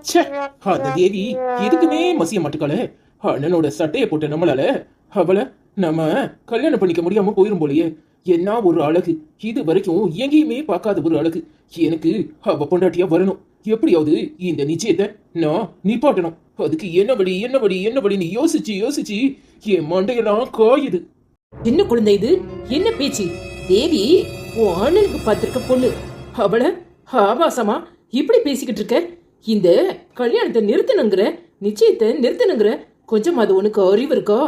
ச்சே, அந்த தேவி எதுக்குமே மசிய மாட்டுக்காளே. அண்ணனோட சட்டையை போட்ட நம்மளால அவளை நம்ம கல்யாணம் பண்ணிக்க முடியாம போயிரும் போலயே. என்ன ஒரு அழகு, இது வரைக்கும் எங்கேயுமே பார்க்காத ஒரு அழகு. எனக்கு அவ பொண்டாட்டியா வரணும். எப்படியாவது இந்த நிச்சயத்தை நான் நிப்பாட்டணும். அதுக்கு என்ன வழி என்ன வழி என்ன வழின்னு யோசிச்சு யோசிச்சு என் மண்டையெல்லாம் காயுது. என்ன குழந்தை இது? என்ன பேச்சு? தேவி உன் அண்ணனுக்கு பார்த்திருக்க பொண்ணு, அவளை ஆபாசமா இப்படி பேசிக்கிட்டு இருக்க. இந்த கல்யாணத்தை நிறுத்தணுங்கிற, நிச்சயத்தை நிறுத்தணுங்கிற கொஞ்சம் அது உனக்கு அறிவு இருக்கா?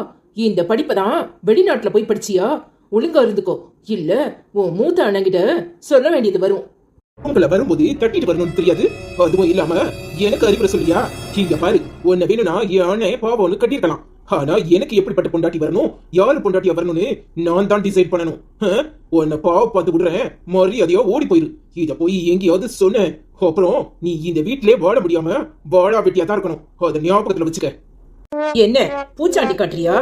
இந்த படிப்பை தான் வெளிநாட்டுல போய் படிச்சியா? ஒழுங்கா இருந்துக்கோ, இல்ல உன் மூத்த அண்ணங்கிட்ட சொல்ல வேண்டியது வரும். உங்களை வரும்போது தட்டிட்டு வரணும்னு தெரியாது. அதுவும் இல்லாம எனக்கு அறிவுரை சொல்லியா? இங்க பாரு, உன்னை வேணும்னா என் அண்ணன் பாவம்னு கட்டிருக்கலாம். ஆனா எனக்கு எப்படிப்பட்ட பொண்டாட்டி வரணும், யாரு பொண்டாட்டியா வரணும்னு நான் தான் டிசைட் பண்ணணும். உன்னை பாவ பார்த்து விடுறேன், மரியாதையா ஓடி போயிரு. இத போய் எங்கேயாவது சொன்ன அப்புறம் நீ இந்த வீட்டிலே வாழ முடியாம வாழா வெட்டியா தான் இருக்கணும். அத ஞாபகத்துல வச்சுக்க. என்ன பூச்சாண்டி காட்டுறியா?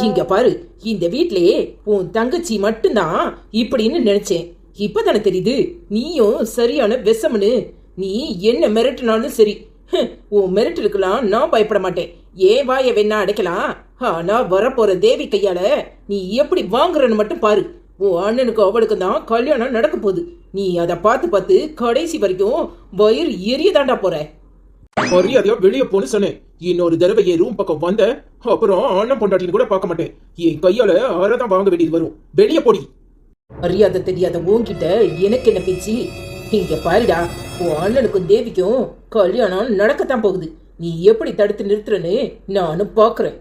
இங்க பாரு, இந்த வீட்லயே உன் தங்கச்சி மட்டும்தான் இப்படின்னு நினைச்சேன். இப்பதானே தெரியுது நீயும் சரியான விஷம்னு. நீ என்ன மிரட்டினாலும் சரி, உன் மிரட்டலுக்கெல்லாம் நான் பயப்பட மாட்டேன். ஏன் வாய வேணா அடைக்கலாம். ஆனா வரப்போற தேவி கையால நீ எப்படி வாங்குறன்னு மட்டும் பாரு. உன் அண்ணனுக்கு அவளுக்கு தான் கல்யாணம் நடக்க போகுது. நீ அதை பார்த்து பார்த்து கடைசி வரைக்கும் வயிறு எரியதாண்டா போற. மரியாதையா வெளியே போன்னு சொன்னேன். இன்னொரு தடவை என் ரூம் பக்கம் வந்த அப்புறம் அண்ணன் பொண்டாட்டின்னு கூட பார்க்க மாட்டேன். என் கையால அறதான் வாங்க வேண்டியது வரும். வெளியே போடி. மரியாதை தெரியாத உன்கிட்ட எனக்கு என்ன பேச்சு? இங்க பாருடா, உன் அண்ணனுக்கும் தேவிக்கும் கல்யாணம் நடக்கத்தான் போகுது. நீ எப்படி தடுத்து நிறுத்துறன்னு நானும் பாக்குறேன்.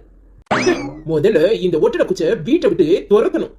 முதல்ல இந்த ஒட்டட குச்ச வீட்டை விட்டு துரத்தணும்.